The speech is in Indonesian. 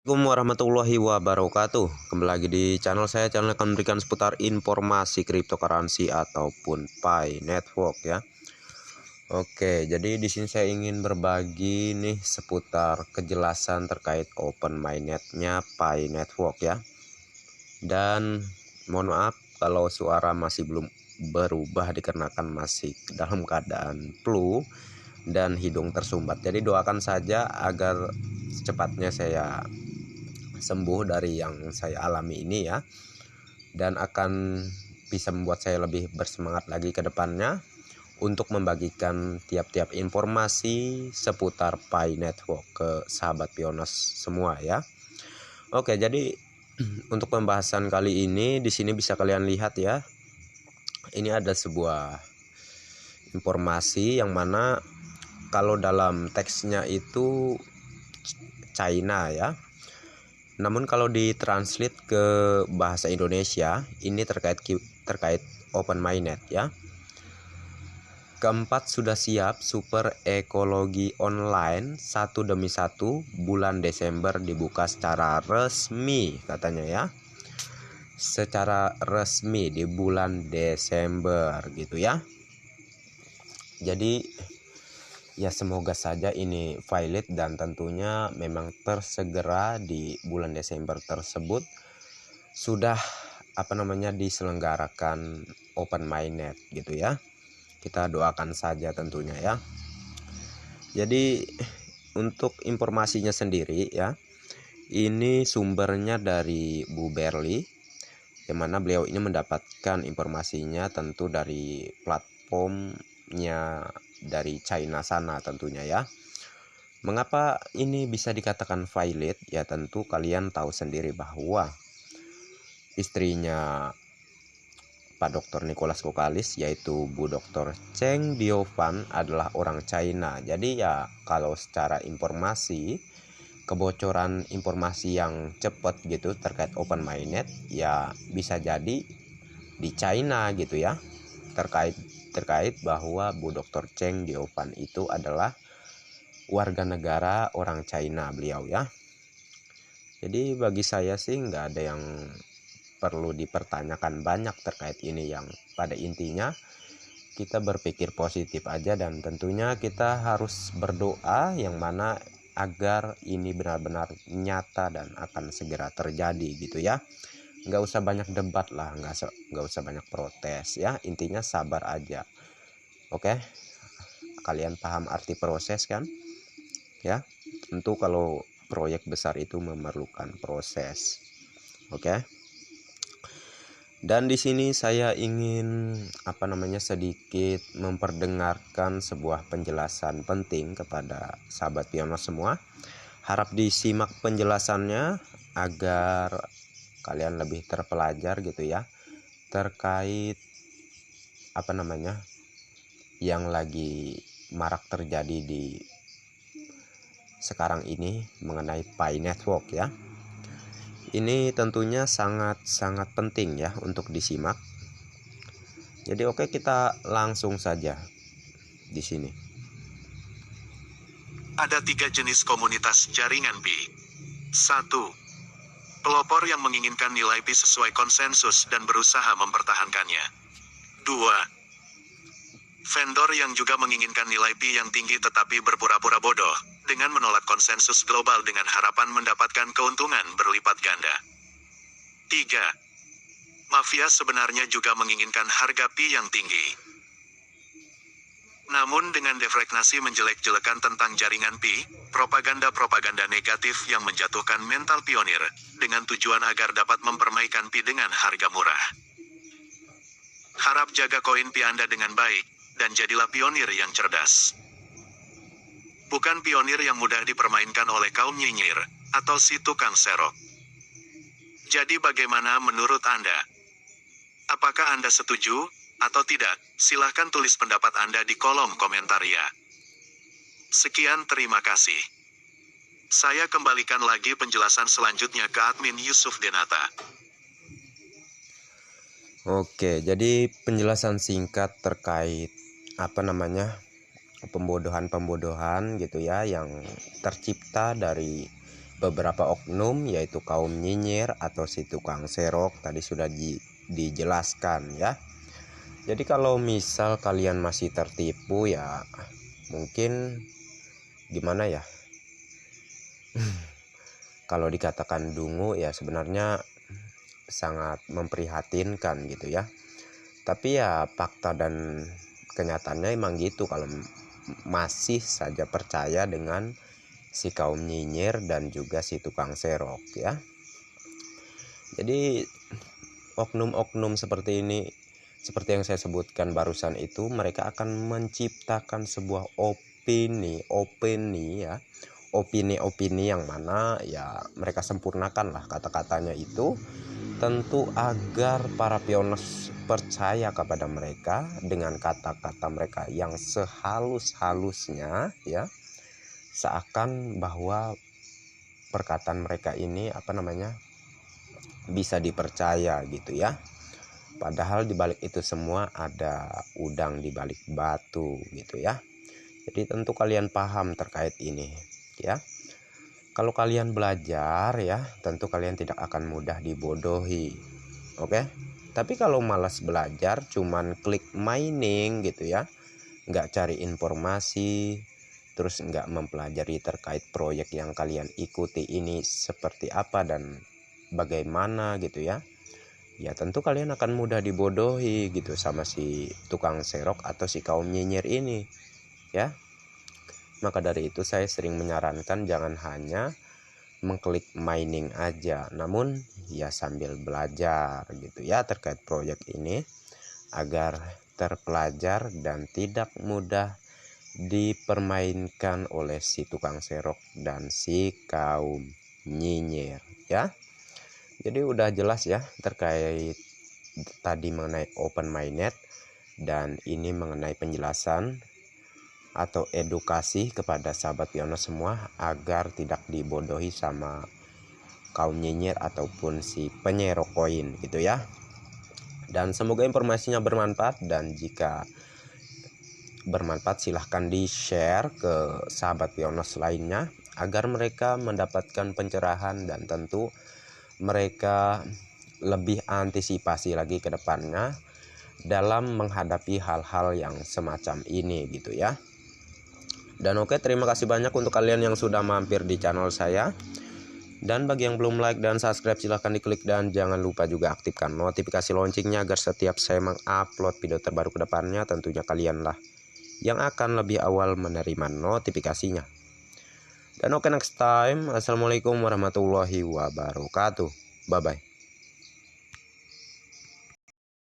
Assalamualaikum warahmatullahi wabarakatuh. Kembali lagi di channel saya. Channel akan memberikan seputar informasi cryptocurrency ataupun Pi Network ya. Oke, jadi di sini saya ingin berbagi nih seputar kejelasan terkait open mainnetnya Pi Network ya. Dan mohon maaf kalau suara masih belum berubah dikarenakan masih dalam keadaan flu dan hidung tersumbat. Jadi doakan saja agar secepatnya saya sembuh dari yang saya alami ini ya, dan akan bisa membuat saya lebih bersemangat lagi ke depannya untuk membagikan tiap-tiap informasi seputar Pi Network ke sahabat Pioneers semua ya. Oke, jadi untuk pembahasan kali ini di sini bisa kalian lihat ya. Ini ada sebuah informasi yang mana kalau dalam teksnya itu China ya. Namun kalau ditranslate ke bahasa Indonesia, ini terkait open mainnet ya. Keempat sudah siap super ekologi online 1 demi 1 bulan Desember dibuka secara resmi katanya ya. Secara resmi di bulan Desember gitu ya. Jadi ya semoga saja ini valid dan tentunya memang tersegera di bulan Desember tersebut sudah diselenggarakan open mainnet gitu ya. Kita doakan saja tentunya ya. Jadi untuk informasinya sendiri ya, ini sumbernya dari Bu Berli, yang mana beliau ini mendapatkan informasinya tentu dari platformnya dari China sana tentunya ya. Mengapa ini bisa dikatakan valid? Ya tentu kalian tahu sendiri bahwa istrinya Pak Dr. Nicholas Kokalis yaitu Bu Dr. Cheng Biofan adalah orang China. Jadi ya kalau secara informasi, kebocoran informasi yang cepat gitu terkait open mainnet ya bisa jadi di China gitu ya. Terkait bahwa Bu Dr. Cheng Biofan itu adalah warga negara orang China beliau ya. Jadi bagi saya sih nggak ada yang perlu dipertanyakan banyak terkait ini, yang pada intinya kita berpikir positif aja dan tentunya kita harus berdoa yang mana agar ini benar-benar nyata dan akan segera terjadi gitu ya. Nggak usah banyak debat lah, nggak usah banyak protes ya, intinya sabar aja. Oke, kalian paham arti proses kan ya. Tentu kalau proyek besar itu memerlukan proses. Oke. Dan di sini saya ingin sedikit memperdengarkan sebuah penjelasan penting kepada sahabat Pioneers semua. Harap disimak penjelasannya agar kalian lebih terpelajar gitu ya terkait yang lagi marak terjadi di sekarang ini mengenai Pi Network ya. Ini tentunya sangat-sangat penting ya untuk disimak. Jadi oke, kita langsung saja di sini. Ada 3 jenis komunitas jaringan Pi. 1. Pelopor yang menginginkan nilai Pi sesuai konsensus dan berusaha mempertahankannya. 2. Vendor yang juga menginginkan nilai Pi yang tinggi tetapi berpura-pura bodoh, dengan menolak konsensus global dengan harapan mendapatkan keuntungan berlipat ganda. 3. Mafia sebenarnya juga menginginkan harga Pi yang tinggi. Namun dengan defregnasi menjelek-jelekan tentang jaringan Pi, propaganda-propaganda negatif yang menjatuhkan mental pionir, dengan tujuan agar dapat mempermaikan Pi dengan harga murah. Harap jaga koin Pi Anda dengan baik, dan jadilah pionir yang cerdas. Bukan pionir yang mudah dipermainkan oleh kaum nyinyir, atau si tukang serok. Jadi bagaimana menurut Anda? Apakah Anda setuju, atau tidak? Silahkan tulis pendapat Anda di kolom komentar ya. Sekian, terima kasih. Saya kembalikan lagi penjelasan selanjutnya ke admin Yusuf Denata. Oke, jadi penjelasan singkat terkait pembodohan-pembodohan gitu ya yang tercipta dari beberapa oknum yaitu kaum nyinyir atau si tukang serok tadi sudah dijelaskan ya. Jadi kalau misal kalian masih tertipu ya mungkin gimana ya, kalau dikatakan dungu ya sebenarnya sangat memprihatinkan gitu ya. Tapi ya fakta dan kenyataannya emang gitu, kalau masih saja percaya dengan si kaum nyinyir dan juga si tukang serok ya. Jadi oknum-oknum seperti ini, seperti yang saya sebutkan barusan itu, mereka akan menciptakan sebuah opini ya, opini yang mana ya mereka sempurnakan lah kata-katanya itu, tentu agar para pioners percaya kepada mereka dengan kata-kata mereka yang sehalus-halusnya ya, seakan bahwa perkataan mereka ini bisa dipercaya gitu ya. Padahal di balik itu semua ada udang di balik batu gitu ya. Jadi tentu kalian paham terkait ini ya. Kalau kalian belajar ya, tentu kalian tidak akan mudah dibodohi. Oke? Tapi kalau malas belajar, cuman klik mining gitu ya, nggak cari informasi, terus nggak mempelajari terkait proyek yang kalian ikuti ini seperti apa dan bagaimana gitu ya, ya tentu kalian akan mudah dibodohi gitu sama si tukang serok atau si kaum nyinyir ini ya. Maka dari itu saya sering menyarankan jangan hanya mengklik mining aja, namun ya sambil belajar gitu ya terkait proyek ini agar terpelajar dan tidak mudah dipermainkan oleh si tukang serok dan si kaum nyinyir ya. Jadi udah jelas ya terkait tadi mengenai open minded, dan ini mengenai penjelasan atau edukasi kepada sahabat pioner semua agar tidak dibodohi sama kaum nyinyir ataupun si penyerok koin gitu ya. Dan semoga informasinya bermanfaat, dan jika bermanfaat silahkan di share ke sahabat pioners lainnya agar mereka mendapatkan pencerahan dan tentu mereka lebih antisipasi lagi ke depannya dalam menghadapi hal-hal yang semacam ini gitu ya. Dan oke, terima kasih banyak untuk kalian yang sudah mampir di channel saya. Dan bagi yang belum like dan subscribe silahkan diklik, dan jangan lupa juga aktifkan notifikasi loncengnya agar setiap saya mengupload video terbaru ke depannya tentunya kalianlah yang akan lebih awal menerima notifikasinya. Dan oke, next time. Assalamualaikum warahmatullahi wabarakatuh. Bye bye.